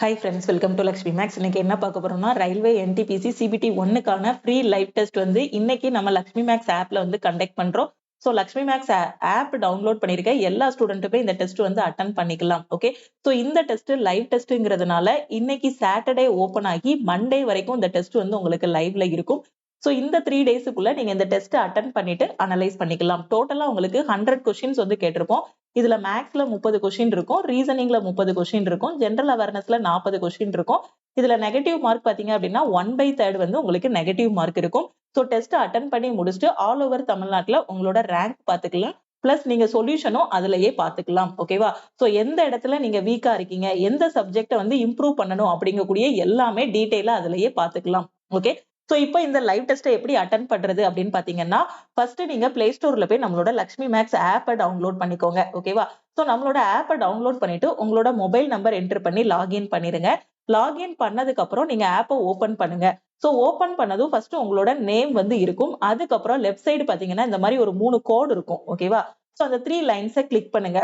Hi friends, welcome to Lakshmi Max. இன்னைக்கு என்ன பார்க்க போறோம்னா ரயில்வே NTPC CBT 1க்கான ஃப்ரீ லைவ் டெஸ்ட் வந்து இன்னைக்கு நம்ம லக்ஷ்மி மேக்ஸ் ஆப்ல வந்து கண்டக்ட் பண்றோம். So Lakshmi Max app download பண்ணிருக்க எல்லா ஸ்டூடெண்ட்டுமே இந்த டெஸ்ட் வந்து அட்டன் பண்ணிக்கலாம். ஓகே, ஸோ இந்த டெஸ்ட் லைவ் டெஸ்ட்ங்கிறதுனால இன்னைக்கு சாட்டர்டே ஓப்பன் ஆகி மண்டே வரைக்கும் இந்த டெஸ்ட் வந்து உங்களுக்கு லைவ்ல இருக்கும். ஸோ இந்த 3 டேஸுக்குள்ள நீங்க இந்த டெஸ்ட் அட்டன் பண்ணிட்டு அனலைஸ் பண்ணிக்கலாம். டோட்டலா உங்களுக்கு 100 கொஸ்டின்ஸ் வந்து கேட்டிருப்போம். இதுல மேக்ஸ்ல 30 கொஸ்டின் இருக்கும், ரீசனிங்ல 30 கொஸ்டின் இருக்கும், ஜென்ரல் அவேர்னஸ்ல 40 கொஸ்டின் இருக்கும். இதுல நெகட்டிவ் மார்க் பாத்தீங்க அப்படின்னா 1/3 வந்து உங்களுக்கு நெகட்டிவ் மார்க் இருக்கும். ஸோ டெஸ்ட் அட்டன் பண்ணி முடிச்சுட்டு ஆல் ஓவர் தமிழ்நாட்டுல உங்களோட ரேங்க் பாத்துக்கலாம். பிளஸ் நீங்க சொல்யூஷனும் அதுலயே பாத்துக்கலாம். ஓகேவா? சோ எந்த இடத்துல நீங்க வீக்கா இருக்கீங்க, எந்த சப்ஜெக்ட வந்து இம்ப்ரூவ் பண்ணணும் அப்படிங்கக்கூடிய எல்லாமே டீடைலா அதுலயே பாத்துக்கலாம். ஓகே, சோ இப்போ இந்த லைவ் டெஸ்ட்டை எப்படி அட்டன் பண்றது அப்படின்னு பாத்தீங்கன்னா, ஃபர்ஸ்ட் நீங்க பிளே ஸ்டோர்ல போய் நம்மளோட லக்ஷ்மி மேக்ஸ் ஆப்பை டவுன்லோட் பண்ணிக்கோங்க. ஓகேவா? சோ நம்மளோட ஆப்பை டவுன்லோட் பண்ணிட்டு உங்களோட மொபைல் நம்பர் என்டர் பண்ணி லாகின் பண்ணிருங்க. லாகின் பண்ணதுக்கு அப்புறம் நீங்க ஆப்பை ஓபன் பண்ணுங்க. சோ ஓபன் பண்ணதும் ஃபர்ஸ்ட் உங்களோட நேம் வந்து இருக்கும். அதுக்கப்புறம் லெஃப்ட் சைடு பாத்தீங்கன்னா இந்த மாதிரி ஒரு 3 கோடு இருக்கும். ஓகேவா? சோ அந்த 3 லைன்ஸை கிளிக் பண்ணுங்க.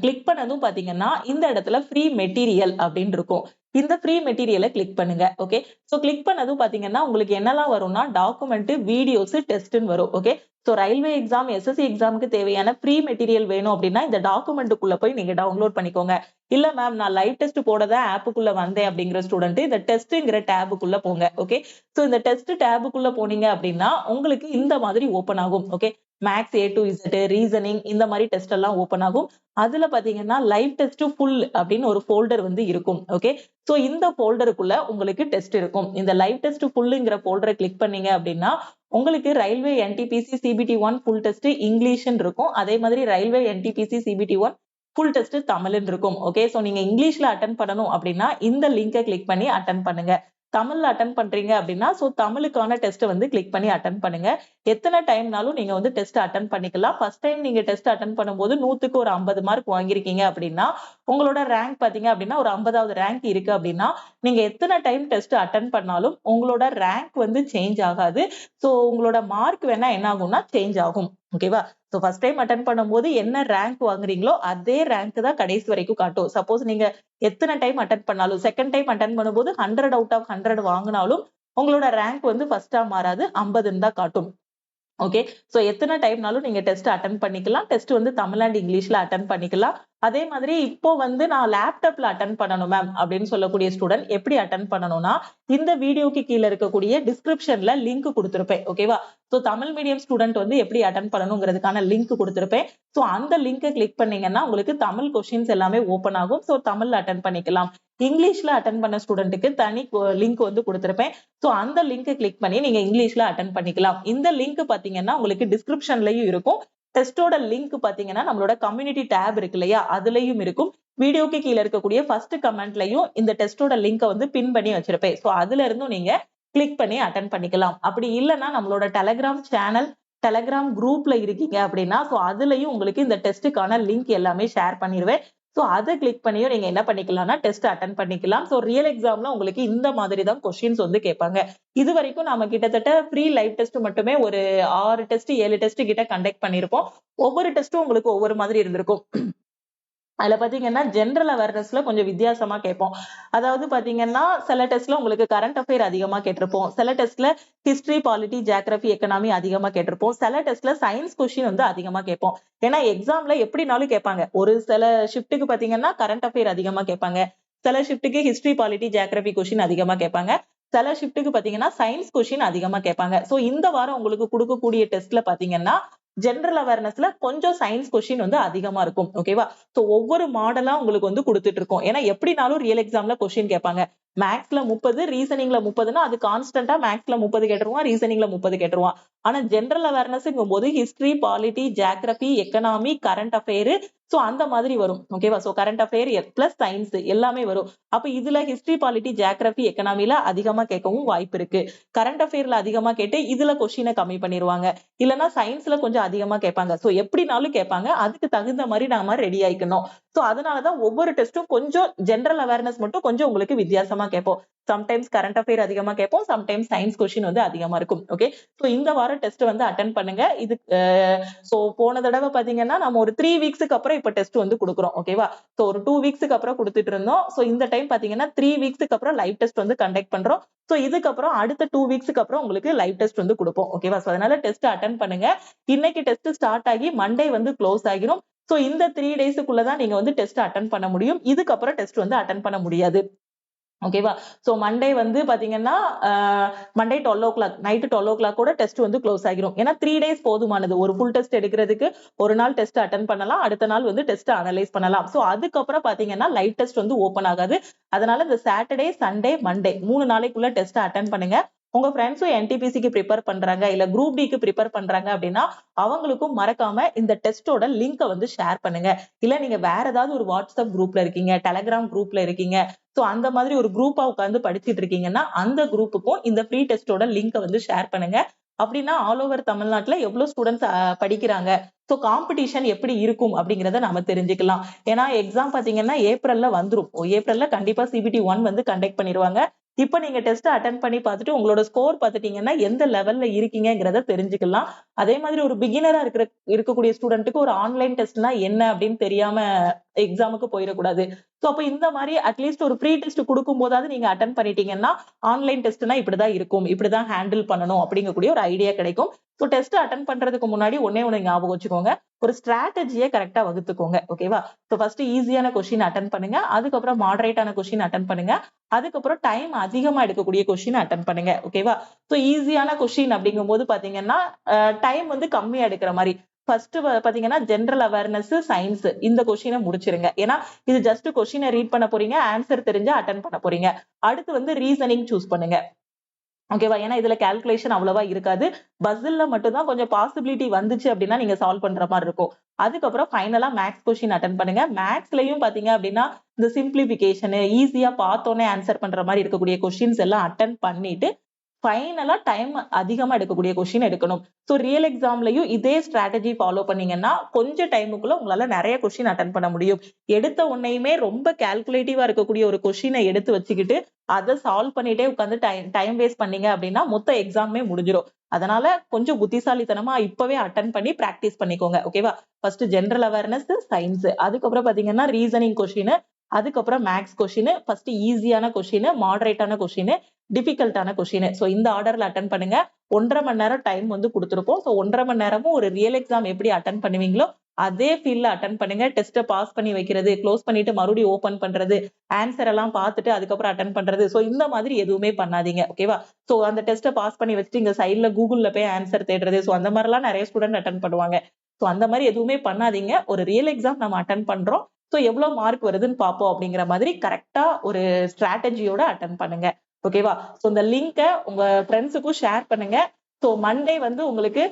கிளிக் பண்ணதும் பாத்தீங்கன்னா இந்த இடத்துல ஃப்ரீ மெட்டீரியல் அப்படின்னு இருக்கும். இந்த ஃப்ரீ மெட்டீரியலை கிளிக் பண்ணுங்க. ஓகே, சோ கிளிக் பண்ணதும் பாத்தீங்கன்னா உங்களுக்கு என்னெல்லாம் வரும்னா டாக்குமெண்ட், வீடியோஸ், டெஸ்ட்னு வரும். Okay, so railway exam, SSC எக்ஸாமுக்கு தேவையான ஃப்ரீ மெட்டீரியல் வேணும் அப்படின்னா இந்த டாக்குமெண்ட்டுக்குள்ள போய் நீங்க டவுன்லோட் பண்ணிக்கோங்க. இல்ல மேம் நான் லைவ் டெஸ்ட் போட தான் ஆப்புக்குள்ள வந்தேன் அப்படிங்கிற ஸ்டூடெண்ட் இந்த டெஸ்ட்ங்கிற டேபுக்குள்ள போங்க. ஓகே, சோ இந்த டெஸ்ட் டேபுக்குள்ள போனீங்க அப்படின்னா உங்களுக்கு இந்த மாதிரி ஓபன் ஆகும். Okay, maths A to Z, reasoning இந்த மாதிரி டெஸ்ட் எல்லாம் ஓபன் ஆகும். அதுல பாத்தீங்கன்னா லைவ் டெஸ்ட் ஃபுல் அப்படின்னு ஒரு ஃபோல்டர் வந்து இருக்கும். ஓகே, சோ இந்த ஃபோல்டருக்குள்ள உங்களுக்கு டெஸ்ட் இருக்கும். இந்த லைவ் டெஸ்ட் ஃபுல்லுங்கிற ஃபோல்டரை கிளிக் பண்ணீங்க அப்படின்னா உங்களுக்கு railway NTPC CBT 1 full test இங்கிலீஷ்னு இருக்கும். அதே மாதிரி railway NTPC CBT 1 full test தமிழ்னு இருக்கும். ஓகே, சோ நீங்க இங்கிலீஷ்ல அட்டன் பண்ணணும் அப்படின்னா இந்த லிங்கை கிளிக் பண்ணி அட்டன் பண்ணுங்க. தமிழ்ல அட்டன் பண்றீங்க அப்படின்னா சோ தமிழுக்கான டெஸ்ட் வந்து கிளிக் பண்ணி அட்டன் பண்ணுங்க. எத்தனை டைம்னாலும் நீங்க வந்து டெஸ்ட் அட்டன் பண்ணிக்கலாம். ஃபர்ஸ்ட் டைம் நீங்க டெஸ்ட் அட்டன் பண்ணும்போது 100க்கு ஒரு 50 மார்க் வாங்கியிருக்கீங்க அப்படின்னா உங்களோட ரேங்க் பாத்தீங்க அப்படின்னா ஒரு 50வது ரேங்க் இருக்கு அப்படின்னா நீங்க எத்தனை டைம் டெஸ்ட் அட்டன் பண்ணாலும் உங்களோட ரேங்க் வந்து சேஞ்ச் ஆகாது. சோ உங்களோட மார்க் வேணா என்ன ஆகும்னா சேஞ்ச் ஆகும். ஓகேவா? சோ ஃபர்ஸ்ட் டைம் அட்டன் பண்ணும்போது என்ன ரேங்க் வாங்குறீங்களோ அதே ரேங்க் தான் கடைசி வரைக்கும் காட்டும். சப்போஸ் நீங்க எத்தனை டைம் அட்டன் பண்ணாலும் செகண்ட் டைம் அட்டன் பண்ணும்போது 100 அவுட் ஆஃப் 100 வாங்கினாலும் உங்களோட ரேங்க் வந்து ஃபர்ஸ்டா மாறாது, 50ன்னு தான் காட்டும். ஓகே, சோ எத்தனை டைம்னாலும் நீங்க டெஸ்ட் அட்டன் பண்ணிக்கலாம். டெஸ்ட் வந்து தமிழ் அண்ட் இங்கிலீஷ்ல அட்டன் பண்ணிக்கலாம். அதே மாதிரி இப்போ வந்து நான் லேப்டாப்ல அட்டன் பண்ணணும் மேம் அப்படின்னு சொல்லக்கூடிய ஸ்டூடெண்ட் எப்படி அட்டன் பண்ணணும்னா இந்த வீடியோக்கு கீழே இருக்கக்கூடிய டிஸ்கிரிப்ஷன்ல லிங்க் கொடுத்திருப்பேன். ஓகேவா? சோ தமிழ் மீடியம் ஸ்டூடெண்ட் வந்து எப்படி அட்டன் பண்ணணுங்கிறதுக்கான லிங்க் கொடுத்திருப்பேன். சோ அந்த லிங்கை கிளிக் பண்ணீங்கன்னா உங்களுக்கு தமிழ் கொஸ்டின்ஸ் எல்லாமே ஓபன் ஆகும். சோ தமிழ்ல அட்டன் பண்ணிக்கலாம். இங்கிலீஷ்ல அட்டன் பண்ண ஸ்டூடெண்ட்டுக்கு தனி லிங்க் வந்து கொடுத்திருப்பேன். சோ அந்த லிங்கை கிளிக் பண்ணி நீங்க இங்கிலீஷ்ல அட்டன் பண்ணிக்கலாம். இந்த லிங்க் பாத்தீங்கன்னா உங்களுக்கு டிஸ்கிரிப்ஷன்லயும் இருக்கும். டெஸ்டோட லிங்க் பாத்தீங்கன்னா நம்மளோட கம்யூனிட்டி டேப் இருக்கு இல்லையா அதுலயும் இருக்கும். வீடியோக்கு கீழே இருக்கக்கூடிய ஃபர்ஸ்ட் கமெண்ட்லயும் இந்த டெஸ்டோட லிங்கை வந்து பின் பண்ணி வச்சிருப்பேன். சோ அதுல இருந்தும் நீங்க கிளிக் பண்ணி அட்டன் பண்ணிக்கலாம். அப்படி இல்லைன்னா நம்மளோட டெலகிராம் சேனல், டெலகிராம் குரூப்ல இருக்கீங்க அப்படின்னா சோ அதுலயும் உங்களுக்கு இந்த டெஸ்ட்டுக்கான லிங்க் எல்லாமே ஷேர் பண்ணிடுவேன். சோ அதை கிளிக் பண்ணியும் நீங்க என்ன பண்ணிக்கலாம்னா டெஸ்ட் அட்டன் பண்ணிக்கலாம். சோ ரியல் எக்ஸாம்ல உங்களுக்கு இந்த மாதிரி தான் கொஸ்டின்ஸ் வந்து கேட்பாங்க. இது வரைக்கும் நாம கிட்டத்தட்ட ஃப்ரீ லைவ் டெஸ்ட் மட்டுமே ஒரு 6 டெஸ்ட் 7 டெஸ்ட் கிட்ட கண்டக்ட் பண்ணிருப்போம். ஒவ்வொரு டெஸ்ட்டும் உங்களுக்கு ஒவ்வொரு மாதிரி இருந்திருக்கும். அதுல பாத்தீங்கன்னா ஜெனரல் அவேர்னஸ்ல கொஞ்சம் வித்தியாசமா கேட்போம். அதாவது பாத்தீங்கன்னா சில டெஸ்ட்ல உங்களுக்கு கரண்ட் அஃபேர் அதிகமா கேட்டிருப்போம். சில டெஸ்ட்ல ஹிஸ்டரி, பாலிட்டி, ஜியோகிராபி, எக்கனாமி அதிகமா கேட்டிருப்போம். சில டெஸ்ட்ல சயின்ஸ் கொஸ்டின் வந்து அதிகமா கேட்போம். ஏன்னா எக்ஸாம்ல எப்படினாலும் கேட்பாங்க. ஒரு சில ஷிஃப்ட்டுக்கு பாத்தீங்கன்னா கரண்ட் அஃபேர் அதிகமா கேட்பாங்க. சில ஷிஃப்ட்டுக்கு ஹிஸ்டரி, பாலிட்டி, ஜியோகிராபி கொஸ்டின் அதிகமா கேட்பாங்க. சில ஷிஃப்ட்டுக்கு பாத்தீங்கன்னா சயின்ஸ் கொஸ்டின் அதிகமா கேட்பாங்க. சோ இந்த வாரம் உங்களுக்கு கொடுக்கக்கூடிய டெஸ்ட்ல பாத்தீங்கன்னா ஜெனரல் அவேர்னஸ்ல கொஞ்சம் சயின்ஸ் கொஸ்டின் வந்து அதிகமா இருக்கும். ஓகேவா? சோ ஒவ்வொரு மாடலா உங்களுக்கு வந்து கொடுத்துட்டு இருக்கோம். ஏன்னா எப்படினாலும் ரியல் எக்ஸாம்ல கொஸ்டின் கேட்பாங்க. மேக்ஸ்ல 30, ரீசனிங்ல 30னா அது கான்ஸ்டன்டா மேக்ஸ்ல 30 கேட்டுருவான், ரீசனிங்ல 30 கேட்டுருவான். ஆனா ஜெனரல் அவேர்னஸ்ங்கும் போது history, polity, geography, economy, current affair so அந்த மாதிரி வரும். ஓகேவா? So current affair plus science எல்லாமே வரும். அப்ப இதுல ஹிஸ்டரி, பாலிட்டி, ஜியோகிராபி, எக்கனாமில அதிகமா கேட்கவும் வாய்ப்பு இருக்கு. கரண்ட் அஃபேர்ல அதிகமா கேட்டு இதுல கொஸ்டினை கம்மி பண்ணிடுவாங்க. இல்லைன்னா சயின்ஸ்ல கொஞ்சம் அதிகமா கேட்பாங்க. சோ எப்படினாலும் கேட்பாங்க. அதுக்கு தகுந்த மாதிரி நாம ரெடி ஆயிக்கணும். சோ அதனாலதான் ஒவ்வொரு டெஸ்டும் கொஞ்சம் ஜெனரல் அவேர்னஸ் மட்டும் கொஞ்சம் உங்களுக்கு வித்தியாசமா அதிகமா கேட்போம். சம்டைம்ஸ் கரண்ட் அஃபேர் அதிகமா கேட்போம், சம்டைம்ஸ் சயின்ஸ் கொஸ்டின் வந்து அதிகமா இருக்கும். ஓகே, சோ இந்த வாரம் டெஸ்ட் வந்து அட்டென்ட் பண்ணுங்க. இது சோ போன தடவை பாத்தீங்கன்னா நம்ம ஒரு 3 வீக்ஸ்க்கு அப்புறம் இப்ப டெஸ்ட் வந்து கொடுக்குறோம். ஓகேவா, சோ ஒரு 2 வீக்ஸ்க்கு அப்புறம் கொடுத்துட்டு இருந்தோம். சோ இந்த டைம் பாத்தீங்கன்னா 3 வீக்ஸ்க்கு அப்புறம் லைவ் டெஸ்ட் வந்து கண்டக்ட் பண்றோம். சோ இதுக்கப்புறம் அடுத்த 2 வீக்ஸ்க்கு அப்புறம் உங்களுக்கு லைவ் டெஸ்ட் வந்து கொடுப்போம். ஓகேவா, சோ அதனால டெஸ்ட் அட்டென்ட் பண்ணுங்க. இன்னைக்கு டெஸ்ட் ஸ்டார்ட் ஆகி மண்டே வந்து க்ளோஸ் ஆகிரும். சோ இந்த 3 டேஸ்க்குள்ளதான் நீங்க வந்து டெஸ்ட் அட்டென்ட் பண்ண முடியும். இதுக்கப்புறம் டெஸ்ட் வந்து அட்டென்ட் பண்ண முடியாது. ஓகேவா, சோ மண்டே வந்து பாத்தீங்கன்னா மண்டே 12 o'clock நைட் 12 o'clock கூட டெஸ்ட் வந்து க்ளோஸ் ஆகிரும். ஏன்னா 3 days போதுமானது. ஒரு ஃபுல் டெஸ்ட் எடுக்கிறதுக்கு ஒரு நாள் டெஸ்ட் அட்டென்ட் பண்ணலாம், அடுத்த நாள் வந்து டெஸ்ட் அனலைஸ் பண்ணலாம். சோ அதுக்கப்புறம் பாத்தீங்கன்னா லைவ் டெஸ்ட் வந்து ஓபன் ஆகாது. அதனால இந்த சாட்டர்டே, சண்டே, மண்டே 3 நாளைக்குள்ள டெஸ்ட் அட்டென்ட் பண்ணுங்க. உங்க ஃப்ரெண்ட்ஸும் என்டிபிசிக்கு ப்ரிப்பேர் பண்றாங்க, இல்ல குரூப் டிக்கு ப்ரிப்பேர் பண்றாங்க அப்படின்னா அவங்களுக்கும் மறக்காம இந்த டெஸ்டோட லிங்கை வந்து ஷேர் பண்ணுங்க. இல்ல நீங்க வேற ஏதாவது ஒரு வாட்ஸ்அப் குரூப்ல இருக்கீங்க, டெலகிராம் குரூப்ல இருக்கீங்க, சோ அந்த மாதிரி ஒரு குரூப்பா உட்கார்ந்து படிச்சிட்டு இருக்கீங்கன்னா அந்த குரூப்புக்கும் இந்த ஃப்ரீ டெஸ்டோட லிங்கை வந்து ஷேர் பண்ணுங்க. அப்படின்னா ஆல் ஓவர் தமிழ்நாட்டுல எவ்வளவு ஸ்டூடெண்ட்ஸ் படிக்கிறாங்க, சோ காம்படிஷன் எப்படி இருக்கும் அப்படிங்கறத நாம தெரிஞ்சுக்கலாம். ஏன்னா எக்ஸாம் பாத்தீங்கன்னா ஏப்ரல்ல வந்துரும். ஏப்ரல்ல கண்டிப்பா CBT 1 வந்து கண்டக்ட் பண்ணிடுவாங்க. இப்ப நீங்க டெஸ்ட் அட்டென்ட் பண்ணி பார்த்துட்டு உங்களோட ஸ்கோர் பார்த்துட்டீங்கன்னா எந்த லெவல்ல இருக்கீங்கங்கிறத தெரிஞ்சுக்கலாம். அதே மாதிரி ஒரு பிகினரா இருக்கக்கூடிய ஸ்டூடெண்ட்டுக்கு ஒரு ஆன்லைன் டெஸ்ட்னா என்ன அப்படின்னு தெரியாம எக்ஸாமுக்கு போயிடக்கூடாது. சோ அப்ப இந்த மாதிரி அட்லீஸ்ட் ஒரு ப்ரீ டெஸ்ட் கொடுக்கும் போதாவது நீங்க அட்டென்ட் பண்ணிட்டீங்கன்னா ஆன்லைன் டெஸ்ட்னா இப்படிதான் இருக்கும், இப்படிதான் ஹேண்டில் பண்ணணும் அப்படிங்கக்கூடிய ஒரு ஐடியா கிடைக்கும். சோ டெஸ்ட் அட்டென்ட் பண்றதுக்கு முன்னாடி ஒண்ணு ஞாபகம் வச்சுக்கோங்க, ஒரு ஸ்ட்ராட்டஜியை கரெக்டா வகுத்துக்கோங்க. ஓகேவா, சோ ஃபர்ஸ்ட் ஈஸியான கொஸ்டின் அட்டென்ட் பண்ணுங்க, அதுக்கப்புறம் மாடரேட்டான கொஸ்டின் அட்டென்ட் பண்ணுங்க, அதுக்கப்புறம் டைம் அதிகமா எடுக்கக்கூடிய கொஸ்டின் அட்டென்ட் பண்ணுங்க. ஓகேவா, சோ ஈஸியான கொஸ்டின் அப்படிங்கும் போது பாத்தீங்கன்னா டைம் வந்து கம்மியா எடுக்கிற மாதிரி ஃபர்ஸ்ட் பாத்தீங்கன்னா ஜெனரல் அவேர்னஸ், சயின்ஸ் இந்த கொஸ்டினை முடிச்சிருங்க. ஏன்னா இது ஜஸ்ட் கொஸ்டினை ரீட் பண்ண போறீங்க, ஆன்சர் தெரிஞ்சு அட்டென்ட் பண்ண போறீங்க. அடுத்து வந்து ரீசனிங் சூஸ் பண்ணுங்க. ஓகேவா, ஏன்னா இதுல கால்குலேஷன் அவ்வளவா இருக்காது. பஸ்ல மட்டும் தான் கொஞ்சம் பாசிபிலிட்டி வந்துச்சு அப்படின்னா நீங்க சால்வ் பண்ற மாதிரி இருக்கும். அதுக்கப்புறம் ஃபைனலா மேக்ஸ் கொஸ்டின் அட்டென்ட் பண்ணுங்க. மேக்ஸ்லயும் பாத்தீங்க அப்படின்னா இந்த சிம்பிளிபிகேஷன், ஈஸியா பார்த்தோன்னே ஆன்சர் பண்ற மாதிரி இருக்கக்கூடிய கொஸ்டின்ஸ் எல்லாம் அட்டென்ட் பண்ணிட்டு ஃபைனலா டைம் அதிகமா எடுக்கக்கூடிய கொஸ்டின் எடுக்கணும். சோ ரியல் எக்ஸாம்லயும் இதே ஸ்ட்ராட்டஜி ஃபாலோ பண்ணீங்கன்னா கொஞ்சம் டைமுக்குள்ள உங்களால நிறைய கொஸ்டின் அட்டென்ட் பண்ண முடியும். எடுத்த உடனேயுமே ரொம்ப கால்குலேட்டிவா இருக்கக்கூடிய ஒரு கொஸ்டினை எடுத்து வச்சுக்கிட்டு அதை சால்வ் பண்ணிட்டே உட்காந்து டைம் வேஸ்ட் பண்ணீங்க அப்படின்னா மொத்த எக்ஸாமே முடிஞ்சிடும். அதனால கொஞ்சம் புத்திசாலித்தனமா இப்பவே அட்டென்ட் பண்ணி பிராக்டிஸ் பண்ணிக்கோங்க. ஓகேவா, ஃபர்ஸ்ட் ஜெனரல் அவேர்னஸ், சயின்ஸ், அதுக்கப்புறம் பாத்தீங்கன்னா ரீசனிங் கொஸ்டின், அதுக்கப்புறம் மேக்ஸ் கொஸ்டின், ஃபர்ஸ்ட் ஈஸியான கொஸ்டின், மாடரேட்டான கொஸ்டின், டிஃபிகல்ட்டான கொஸ்டின். சோ இந்த ஆர்டர்ல அட்டென்ட் பண்ணுங்க. 1.5 மணி நேரம் டைம் வந்து கொடுத்திருப்போம். சோ 1.5 மணி நேரமும் ஒரு ரியல் எக்ஸாம் எப்படி அட்டென்ட் பண்ணுவீங்களோ அதே ஃபீல்ட்ல அட்டென்ட் பண்ணுங்க. டெஸ்ட்டை பாஸ் பண்ணி வைக்கிறது, க்ளோஸ் பண்ணிட்டு மறுபடியும் ஓபன் பண்றது, ஆன்சர் எல்லாம் பார்த்துட்டு அதுக்கப்புறம் அட்டென்ட் பண்றது, சோ இந்த மாதிரி எதுவுமே பண்ணாதீங்க. ஓகேவா, சோ அந்த டெஸ்ட்டை பாஸ் பண்ணி வச்சுட்டு இங்க சைட்ல கூகுள்ல போய் ஆன்சர் தேடுறது, சோ அந்த மாதிரி எல்லாம் நிறைய ஸ்டூடெண்ட் அட்டென்ட் பண்ணுவாங்க. சோ அந்த மாதிரி எதுவுமே பண்ணாதீங்க. ஒரு ரியல் எக்ஸாம் நம்ம அட்டென்ட் பண்றோம், சோ எவ்வளவு மார்க் வருதுன்னு பார்ப்போம் அப்படிங்கிற மாதிரி கரெக்டா ஒரு ஸ்ட்ராட்டஜியோட அட்டென்ட் பண்ணுங்க. ஓகேவா, சோ இந்த லிங்கை உங்க ஃப்ரெண்ட்ஸுக்கும் ஷேர் பண்ணுங்க. சோ மண்டே வந்து உங்களுக்கு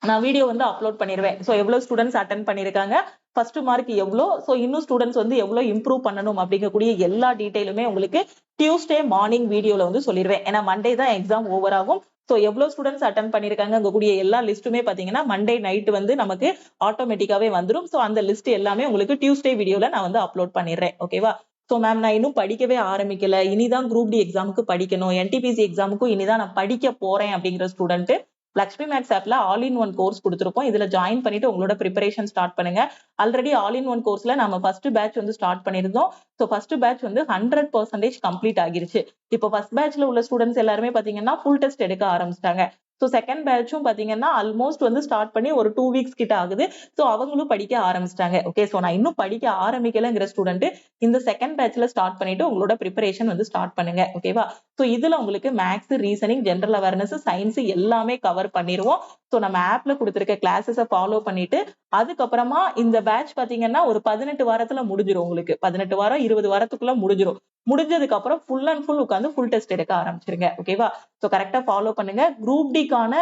நான் வீடியோ வந்து அப்லோட் பண்ணிடுவேன். சோ எவ்வளவு ஸ்டூடெண்ட்ஸ் அட்டென்ட் பண்ணிருக்காங்க, ஃபர்ஸ்ட் மார்க் எவ்வளோ, சோ இன்னும் ஸ்டூடெண்ட்ஸ் வந்து எவ்வளவு இம்ப்ரூவ் பண்ணணும் அப்படிங்கக்கூடிய எல்லா டீடைலுமே உங்களுக்கு டியூஸ்டே மார்னிங் வீடியோல வந்து சொல்லிடுவேன். ஏன்னா மண்டே தான் எக்ஸாம் ஓவர் ஆகும். சோ எவ்வளவு ஸ்டூடெண்ட்ஸ் அட்டென்ட் பண்ணிருக்காங்க கூடிய எல்லா லிஸ்ட்டுமே பாத்தீங்கன்னா மண்டே நைட் வந்து நமக்கு ஆட்டோமேட்டிக்காவே வந்துடும். சோ அந்த லிஸ்ட் எல்லாமே உங்களுக்கு டியூஸ்டே வீடியோல நான் வந்து அப்லோட் பண்ணிடுறேன். ஓகேவா, சோ மேம் நான் இன்னும் படிக்கவே ஆரம்பிக்கல, இனிதான் குரூப் டி எக்ஸாமுக்கு படிக்கணும், என்டிபிசி எக்ஸாமுக்கும் இனிதான் நான் படிக்க போறேன் அப்படிங்கிற ஸ்டூடெண்ட் லக்ஷ்மி மேக்ஸ் ஆப்ல ஆல் இன் ஒன் கோர்ஸ் கொடுத்திருப்போம். இதுல ஜாயின் பண்ணிட்டு உங்களோட ப்ரிப்பரேஷன் ஸ்டார்ட் பண்ணுங்க. ஆல்ரெடி ஆல் இன் ஒன் கோர்ஸ்ல நம்ம ஃபர்ஸ்ட் பேட்ச் வந்து ஸ்டார்ட் பண்ணிருந்தோம். சோ ஃபர்ஸ்ட் பேட்ச் வந்து 100% கம்ப்ளீட் ஆகிருச்சு. இப்போ ஃபர்ஸ்ட் பேட்ச்ல உள்ள ஸ்டூடெண்ட்ஸ் எல்லாருமே பாத்தீங்கன்னா ஃபுல் டெஸ்ட் எடுக்க ஆரம்பிச்சிட்டாங்க. சோ செகண்ட் பேட்சும் பாத்தீங்கன்னா ஆல்மோஸ்ட் வந்து ஸ்டார்ட் பண்ணி ஒரு 2 வீக்ஸ் கிட்ட ஆகுது. சோ அவங்களும் படிக்க ஆரம்பிச்சிட்டாங்க. ஓகே, சோ நான் இன்னும் படிக்க ஆரம்பிக்கலங்கிற ஸ்டூடெண்ட் இந்த செகண்ட் பேட்ச்ல ஸ்டார்ட் பண்ணிட்டு உங்களோட ப்ரிப்பரேஷன் வந்து ஸ்டார்ட் பண்ணுங்க. ஓகேவா, சோ இதுல உங்களுக்கு maths, reasoning, general awareness, science எல்லாமே கவர் பண்ணிடுவோம். சோ நம்ம ஆப்ல கொடுத்திருக்க கிளாஸஸ ஃபாலோ பண்ணிட்டு அதுக்கப்புறமா இந்த பேட்ச் பாத்தீங்கன்னா ஒரு 18 வாரத்துல முடிஞ்சிடும். உங்களுக்கு 18 வாரம் 20 வாரத்துக்குள்ள முடிஞ்சிடும். முடிஞ்சதுக்கு அப்புறம் ஃபுல் அண்ட் ஃபுல் உட்காந்து ஃபுல் டெஸ்ட் எடுக்க ஆரம்பிச்சிருங்க. ஓகேவா, சோ கரெக்டா ஃபாலோ பண்ணுங்க. குரூப் டிக்கான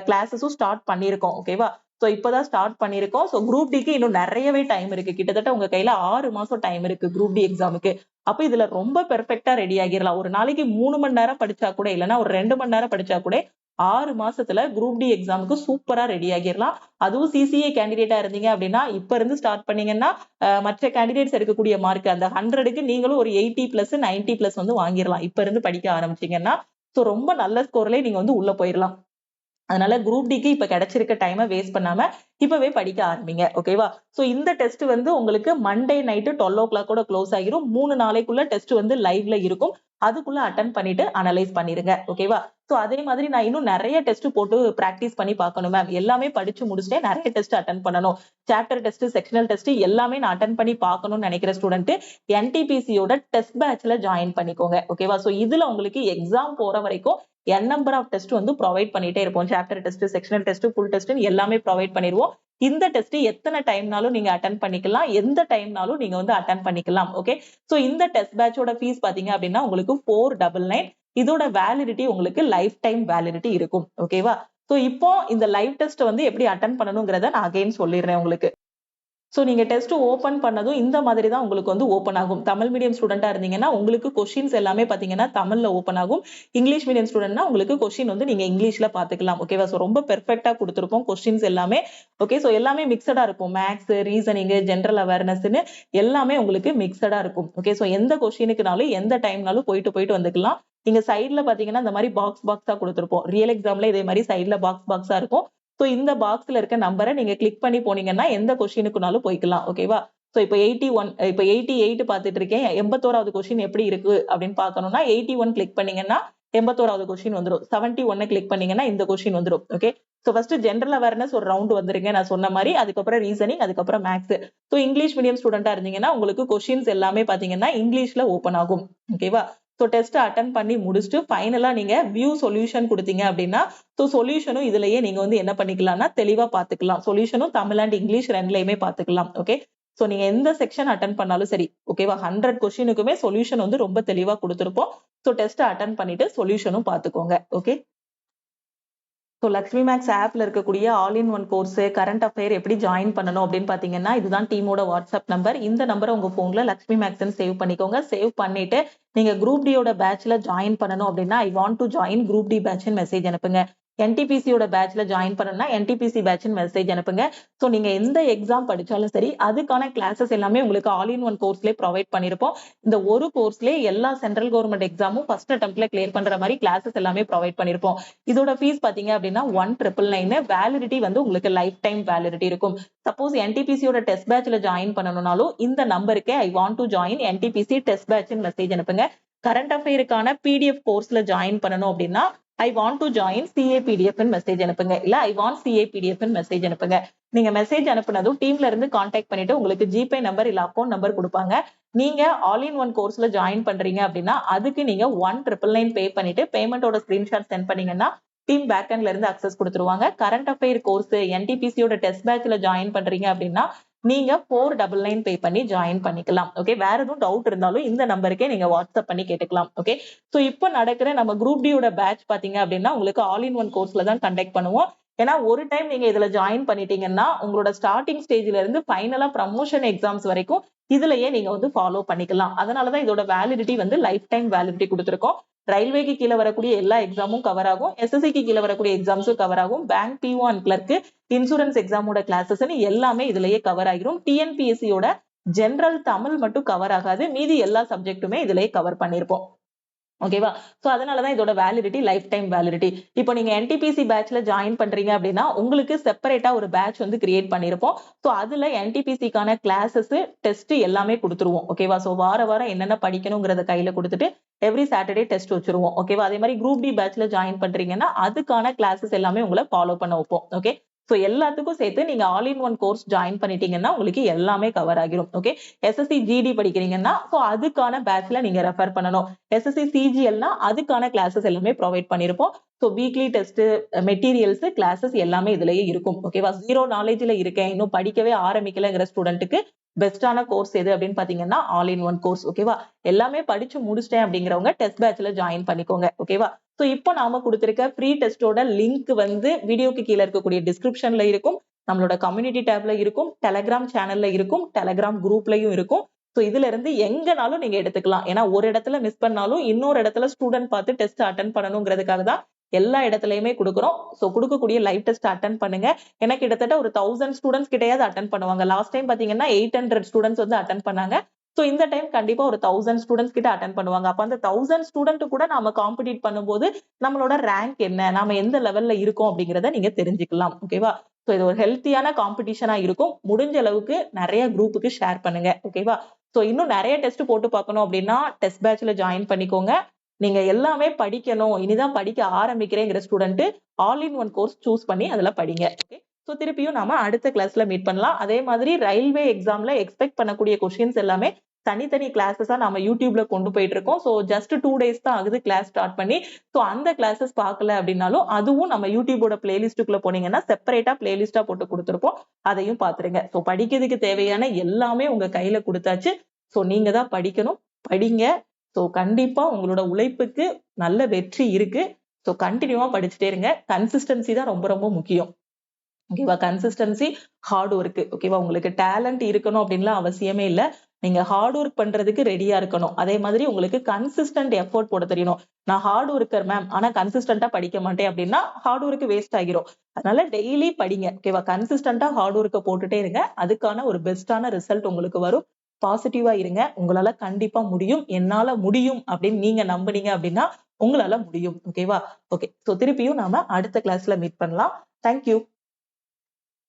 கிளாஸஸும் ஸ்டார்ட் பண்ணிருக்கோம். ஓகேவா, சோ இப்பதான் ஸ்டார்ட் பண்ணிருக்கோம். சோ குரூப் டிக்கு இன்னும் நிறையவே டைம் இருக்கு. கிட்டத்தட்ட உங்க கையில 6 மாசம் டைம் இருக்கு குரூப் டி எக்ஸாமுக்கு. அப்ப இதுல ரொம்ப பெர்ஃபெக்ட்டா ரெடி ஆகிடலாம். ஒரு நாளைக்கு 3 மணி நேரம் படிச்சா கூட, இல்லைன்னா ஒரு 2 மணி நேரம் படிச்சா கூட 6 மாசத்துல குரூப் டி எக்ஸாமுக்கு சூப்பரா ரெடி ஆகிடலாம். அதுவும் சிசிஏ கேண்டிடேட்டா இருந்தீங்க அப்படின்னா இப்ப இருந்து ஸ்டார்ட் பண்ணீங்கன்னா மற்ற கேண்டிடேட்ஸ் எடுக்கக்கூடிய மார்க் அந்த 100க்கு நீங்களும் ஒரு 80+ 90+ வந்து வாங்கிடலாம் இப்ப இருந்து படிக்க ஆரம்பிச்சீங்கன்னா. சோ ரொம்ப நல்ல ஸ்கோர்லயே நீங்க வந்து உள்ள போயிடலாம். அதனால குரூப் டிக்கு இப்ப கிடைச்சிருக்க டைமை வேஸ்ட் பண்ணாம இப்பவே படிக்க ஆரம்பிங்க. ஓகேவா? சோ இந்த டெஸ்ட் வந்து உங்களுக்கு மண்டே நைட்டு 12 o'clock க்ளோஸ் ஆகிரும். 3 நாளைக்குள்ள டெஸ்ட் வந்து லைவ்ல இருக்கும். அதுக்குள்ள அட்டன் பண்ணிட்டு அனலைஸ் பண்ணிருங்க. ஓகேவா? சோ அதே மாதிரி நான் இன்னும் நிறைய டெஸ்ட் போட்டு பிராக்டிஸ் பண்ணி பார்க்கணும் மேம். எல்லாமே படிச்சு முடிச்சுட்டே நிறைய டெஸ்ட் அட்டன் பண்ணணும். சாப்டர் டெஸ்ட், செக்ஷனல் டெஸ்ட் எல்லாமே நான் அட்டன் பண்ணி பார்க்கணும்னு நினைக்கிற ஸ்டூடெண்ட் என்டிபிசியோட டெஸ்ட் பேட்ச்ல ஜாயின் பண்ணிக்கோங்க. ஓகேவா? சோ இதுல உங்களுக்கு எக்ஸாம் போற வரைக்கும் நம்பர் ஆஃப் டெஸ்ட் வந்து ப்ரொவைட் பண்ணிட்டே இருப்போம். Chapter test, sectional test, full test எல்லாமே ப்ரொவைட் பண்ணிடுவோம். இந்த டெஸ்ட் எத்தனை டைம்னாலும் நீங்க அட்டன் பண்ணிக்கலாம். எந்த டைம்னாலும் நீங்க வந்து அட்டன் பண்ணிக்கலாம். ஓகே. சோ இந்த டெஸ்ட் பேட்சோட ஃபீஸ் பாத்தீங்க அப்படின்னா உங்களுக்கு 499. இதோட வேலிடிட்டி உங்களுக்கு லைஃப் டைம் வேலிடிட்டி இருக்கும். ஓகேவா? சோ இப்போ இந்த லைவ் டெஸ்ட் வந்து எப்படி அட்டன் பண்ணணுங்கிறத நான் அகைன் சொல்லிடுறேன் உங்களுக்கு. சோ நீங்க டெஸ்ட் ஓபன் பண்ணதும் இந்த மாதிரி தான் உங்களுக்கு வந்து ஓபன் ஆகும். தமிழ் மீடியம் ஸ்டூடெண்டா இருந்தீங்கன்னா உங்களுக்கு கொஸ்டின்ஸ் எல்லாமே பாத்தீங்கன்னா தமிழ்ல ஓபன் ஆகும். இங்கிலீஷ் மீடியம் ஸ்டூடெண்ட்னா உங்களுக்கு கொஸ்டின் வந்து நீங்க இங்கிலீஷ்ல பாத்துக்கலாம். ஓகேவா? சோ ரொம்ப பெர்ஃபெக்ட்டா கொடுத்திருப்போம் கொஸ்டின்ஸ் எல்லாமே. ஓகே. சோ எல்லாமே மிக்சடா இருக்கும். மேத்ஸ், ரீசனிங், ஜெனரல் அவேர்னஸ்னு எல்லாமே உங்களுக்கு மிக்சடா இருக்கும். ஓகே. சோ எந்த கொஸ்டினுக்குனாலும் எந்த டைம்னாலும் போயிட்டு வந்துக்கலாம். நீங்க சைடுல பாத்தீங்கன்னா இந்த மாதிரி பாக்ஸா கொடுத்திருப்போம். ரியல் எக்ஸாம்ல இதே மாதிரி சைடுல பாக்ஸா இருக்கும். சோ இந்த பாக்ஸ்ல இருக்க நம்பரை நீங்க கிளிக் பண்ணி போனீங்கன்னா எந்த கொஸ்டினுக்குனாலும் போய்க்கலாம். ஓகேவா? சோ இப்போ 81 இப்போ 88 பாத்துட்டு இருக்கேன். 81வது கொஸ்டின் எப்படி இருக்கு அப்படின்னு பாக்கணும்னா 81 கிளிக் பண்ணீங்கன்னா 81வது கொஸ்டின் வந்துரும். 71 கிளிக் பண்ணீங்கன்னா இந்த கொஸ்டின் வந்துரும். Okay. So first general awareness ஒரு ரவுண்ட் வந்துருங்க நான் சொன்ன மாதிரி. அதுக்கப்புறம் ரீசனிங், அதுக்கப்புறம் மேத்ஸ். சோ இங்கிலீஷ் மீடியம் ஸ்டூடெண்டா இருந்தீங்கன்னா உங்களுக்கு கொஸ்டின்ஸ் எல்லாமே பாத்தீங்கன்னா இங்கிலீஷ்ல ஓபன் ஆகும். ஓகேவா? சோ டெஸ்ட் அட்டன் பண்ணி முடிச்சுட்டு ஃபைனலா நீங்க வியூ சொல்யூஷன் கொடுத்தீங்க அப்படின்னா சோ சொல்யூஷனும் இதுலயே நீங்க வந்து என்ன பண்ணிக்கலாம்னா தெளிவா பாத்துக்கலாம். சொல்யூஷனும் தமிழ் அண்ட் இங்கிலீஷ் ரெண்டுலயுமே பாத்துக்கலாம். ஓகே. சோ நீங்க எந்த செக்ஷன் அட்டன் பண்ணாலும் சரி. ஓகேவா? 100 கொஸ்டினுக்குமே சொல்யூஷன் வந்து ரொம்ப தெளிவா கொடுத்திருப்போம். சோ டெஸ்ட் அட்டன் பண்ணிட்டு சொல்யூஷனும் பாத்துக்கோங்க. ஓகே. ஸோ லக்ஷ்மி மேக்ஸ் ஆப்ல இருக்கக்கூடிய all in one course current affair எப்படி ஜாயின் பண்ணணும் அப்படின்னு பாத்தீங்கன்னா இதுதான் டீமோட வாட்ஸ்அப் நம்பர். இந்த நம்பரை உங்க போன்ல லக்ஷ்மி மேக்ஸ்ன்னு சேவ் பண்ணிக்கோங்க. சேவ் பண்ணிட்டு நீங்க குரூப் டியோட பேட்ச்ல ஜாயின் பண்ணணும் அப்படின்னா I want to join group D batch message அனுப்புங்க. என்டிபிசியோட பேட்ச்ல ஜாயின் பண்ணணும்னா என்டிபிசி பேட்ச் மெசேஜ் அனுப்புங்க. ஸோ நீங்க எந்த எக்ஸாம் படிச்சாலும் சரி அதுக்கான கிளாஸஸ் எல்லாமே உங்களுக்கு ஆல் இன் ஒன் கோர்ஸ்லேயே ப்ரொவைட் பண்ணிருப்போம். இந்த ஒரு கோர்ஸ்லேயே எல்லா சென்ட்ரல் கவர்மெண்ட் எக்ஸாமும் ஃபர்ஸ்ட் அட்டெம்ப்ட்ல கிளியர் பண்ற மாதிரி கிளாஸஸ் எல்லாமே ப்ரொவைட் பண்ணிருப்போம். இதோட ஃபீஸ் பாத்தீங்க அப்படின்னா 1999. வேலிடிட்டி வந்து உங்களுக்கு லைஃப் டைம் வேலிடிட்டி இருக்கும். சப்போஸ் என்டிபிசியோட டெஸ்ட் பேட்ச்ல ஜாயின் பண்ணணும்னாலும் இந்த நம்பருக்கு I want to join NTPC test batch message அனுப்புங்க. கரண்ட் அஃபேருக்கான பிடிஎஃப் கோர்ஸ்ல ஜாயின் பண்ணணும் அப்படின்னா I want to join CA PDF message அனுப்புங்க. இல்ல ஐ வாண்ட் சிஏபிடிஎஃப் மெசேஜ் அனுப்புங்க. நீங்க மெசேஜ் அனுப்புனதும் டீம்ல இருந்து கான்டாக்ட் பண்ணிட்டு உங்களுக்கு ஜிபே நம்பர் இல்ல அக்கௌண்ட் நம்பர் கொடுப்பாங்க. நீங்க ஆல் இன் ஒன் கோர்ஸ்ல ஜாயின் பண்றீங்க அப்படின்னா அதுக்கு நீங்க 1999 பே பண்ணிட்டு பேமெண்டோட ஸ்கிரீன்ஷாட் சென்ட் பண்ணீங்கன்னா டீம் பேக்எண்ட்ல இருந்து அக்சஸ் கொடுத்துருவாங்க. கரண்ட் அஃபேர் கோர்ஸ் என்டிபிசியோட டெஸ்ட் பேட்ச்ல ஜாயின் பண்றீங்க அப்படின்னா நீங்க 499 பே பண்ணி ஜாயின் பண்ணிக்கலாம். ஓகே. வேற எதுவும் டவுட் இருந்தாலும் இந்த நம்பருக்கே நீங்க வாட்ஸ்அப் பண்ணி கேட்டுக்கலாம். ஓகே. சோ இப்போ நடக்கிற நம்ம குரூப் டியோட பேட்ச் பாத்தீங்க அப்படின்னா உங்களுக்கு ஆல் இன் ஒன் கோர்ஸ்ல தான் கண்டக்ட் பண்ணுவோம். ஏன்னா ஒரு டைம் நீங்க இதுல ஜாயின் பண்ணிட்டீங்கன்னா உங்களோட ஸ்டார்டிங் ஸ்டேஜ்ல இருந்து ஃபைனலா ப்ரமோஷன் எக்ஸாம்ஸ் வரைக்கும் இதுலயே நீங்க வந்து ஃபாலோ பண்ணிக்கலாம். அதனாலதான் இதோட வேலிடிட்டி வந்து லைஃப் டைம் வேலிடிட்டி கொடுத்துருக்கோம். ரயில்வேக்கு கீழே வரக்கூடிய எல்லா எக்ஸாமும் கவர் ஆகும். எஸ்எஸ்சிக்கு கீழே வரக்கூடிய எக்ஸாம்ஸும் கவர் ஆகும். Bank, PO and clerk, insurance எக்ஸாமோட கிளாஸஸ் எல்லாமே இதுலயே கவர் ஆகிரும். டிஎன்பிஎஸ்சியோட ஜெனரல் தமிழ் மட்டும் கவர் ஆகாது. மீதி எல்லா சப்ஜெக்ட்டுமே இதுலயே கவர் பண்ணிருப்போம். ஓகேவா? சோ அதனாலதான் இதோட வேலிடிட்டி லைஃப் டைம் வேலிடிட்டி. இப்போ நீங்க என்டிபிசி பேட்ச்ல ஜாயின் பண்றீங்க அப்படின்னா உங்களுக்கு செப்பரேட்டா ஒரு பேட்ச் வந்து கிரியேட் பண்ணிருப்போம். சோ அதுல என்டிபிசிக்கான கிளாஸஸ், டெஸ்ட் எல்லாமே கொடுத்துருவோம். ஓகேவா? சோ வாரம் என்னென்ன படிக்கணுங்கிறத கையில கொடுத்துட்டு எவ்ரி சாட்டர்டே டெஸ்ட் வச்சிருவோம். ஓகேவா? அதே மாதிரி குரூப் டி பேட்ச்ல ஜாயின் பண்றீங்கன்னா அதுக்கான கிளாஸஸ் எல்லாமே உங்களை ஃபாலோ பண்ண வைப்போம். ஓகே. சோ எல்லாத்துக்கும் சேர்த்து நீங்க all in one course join பண்ணிட்டீங்கன்னா உங்களுக்கு எல்லாமே கவர் ஆகிரும். ஓகே. எஸ்எஸ்சி ஜிடி படிக்கிறீங்கன்னா சோ அதுக்கான பேட்ச்ல நீங்க ரெஃபர் பண்ணணும். எஸ்எஸ்சி சிஜிஎல்னா அதுக்கான கிளாஸஸ் எல்லாமே ப்ரொவைட் பண்ணிருப்போம். So weekly test, materials, classes எல்லாமே இதுலயே இருக்கும். ஓகேவா? ஜீரோ நாலேஜ்ல இருக்கேன், இன்னும் படிக்கவே ஆரம்பிக்கலங்கிற ஸ்டூடெண்ட்டுக்கு பெஸ்டான கோர்ஸ் எது அப்படின்னு பாத்தீங்கன்னா ஆல் இன் ஒன் கோர்ஸ். ஓகேவா? எல்லாமே படிச்சு முடிச்சிட்டேன் அப்படிங்கிறவங்க டெஸ்ட் பேட்ச்ல ஜாயின் பண்ணிக்கோங்க. ஓகேவா? சோ இப்போ நாம கொடுத்திருக்க ஃப்ரீ டெஸ்டோட லிங்க் வந்து வீடியோக்கு கீழே இருக்கக்கூடிய டிஸ்கிரிப்ஷன்ல இருக்கும். நம்மளோட கம்யூனிட்டி டேப்ல இருக்கும். டெலகிராம் சேனல்ல இருக்கும். டெலகிராம் குரூப்லயும் இருக்கும். சோ இதுல இருந்து எங்கனாலும் நீங்க எடுத்துக்கலாம். ஏன்னா ஒரு இடத்துல மிஸ் பண்ணாலும் இன்னொரு இடத்துல ஸ்டூடெண்ட் பார்த்து டெஸ்ட் அட்டன் பண்ணணுங்கிறதுக்காக தான் எல்லா இடத்துலயுமே கொடுக்குறோம். ஸோ கொடுக்கக்கூடிய லைவ் டெஸ்ட் அட்டன் பண்ணுங்க. ஏன்னா கிட்டத்தட்ட ஒரு 1000 ஸ்டூடெண்ட்ஸ் கிட்டயாவது அட்டன் பண்ணுவாங்க. லாஸ்ட் டைம் பாத்தீங்கன்னா 800 ஸ்டூடெண்ட்ஸ் வந்து அட்டன் பண்ணாங்க. சோ இந்த டைம் கண்டிப்பா ஒரு 1000 ஸ்டூடெண்ட்ஸ் கிட்ட அட்டன் பண்ணுவாங்க. அப்ப அந்த 1000 ஸ்டூடெண்ட் கூட நாம காம்படிட் பண்ணும்போது நம்மளோட ரேங்க் என்ன, நாம எந்த லெவல்ல இருக்கோம் அப்படிங்கறத நீங்க தெரிஞ்சுக்கலாம். ஓகேவா? சோ இது ஒரு ஹெல்த்தியான காம்படிஷனா இருக்கும். முடிஞ்ச அளவுக்கு நிறைய குரூப்புக்கு ஷேர் பண்ணுங்க. ஓகேவா? சோ இன்னும் நிறைய டெஸ்ட் போட்டு பார்க்கணும் அப்படின்னா டெஸ்ட் பேட்ச்ல ஜாயின் பண்ணிக்கோங்க. நீங்க எல்லாமே படிக்கணும், இனிதான் படிக்க ஆரம்பிக்கிறேங்கிற student all in one course choose பண்ணி அதுல படிங்க. ஓகே. சோ திருப்பியும் நாம அடுத்த கிளாஸ்ல மீட் பண்ணலாம். அதே மாதிரி ரயில்வே எக்ஸாம்ல எக்ஸ்பெக்ட் பண்ணக்கூடிய கொஸ்டின்ஸ் எல்லாமே தனித்தனி கிளாஸஸா நாம யூடியூப்ல கொண்டு போயிட்டு இருக்கோம். சோ ஜஸ்ட் 2 டேஸ் தான் ஆகுது கிளாஸ் ஸ்டார்ட் பண்ணி. சோ அந்த கிளாஸஸ் பார்க்கல அப்படின்னாலும் அதுவும் நம்ம யூடியூபோட பிளேலிஸ்டுக்குள்ள போனீங்கன்னா செப்பரேட்டா பிளேலிஸ்டா போட்டு கொடுத்துருப்போம். அதையும் பாத்துருங்க. சோ படிக்கிறதுக்கு தேவையான எல்லாமே உங்க கையில கொடுத்தாச்சு. சோ நீங்க தான் படிக்கணும். படிங்க. சோ கண்டிப்பா உங்களோட உழைப்புக்கு நல்ல வெற்றி இருக்கு. சோ கண்டினியூவா படிச்சுட்டே இருங்க. கன்சிஸ்டன்சி தான் ரொம்ப ரொம்ப முக்கியம். ஓகேவா? Consistency, hard work. ஓகேவா? உங்களுக்கு டேலண்ட் இருக்கணும் அப்படின்லாம் அவசியமே இல்ல. நீங்க ஹார்ட் ஒர்க் பண்றதுக்கு ரெடியா இருக்கணும். அதே மாதிரி உங்களுக்கு கன்சிஸ்டன்ட் எஃபோர்ட் போட தெரியணும். நான் ஹார்ட் ஒர்க்கர் மேம், ஆனா கன்சிஸ்டன்டா படிக்க மாட்டேன் அப்படின்னா ஹார்ட் ஒர்க் வேஸ்ட் ஆகிரும். அதனால டெய்லி படிங்க. ஓகேவா? கன்சிஸ்டன்டா ஹார்ட் ஒர்க்க போட்டுட்டே இருங்க. அதுக்கான ஒரு பெஸ்டான ரிசல்ட் உங்களுக்கு வரும். பாசிட்டிவா இருங்க. உங்களால கண்டிப்பா முடியும். என்னால முடியும் அப்படின்னு நீங்க நம்புனீங்க அப்படின்னா உங்களால முடியும். ஓகேவா? ஓகே. சோ திருப்பியும் நாம அடுத்த கிளாஸ்ல மீட் பண்ணலாம். தேங்க்யூ.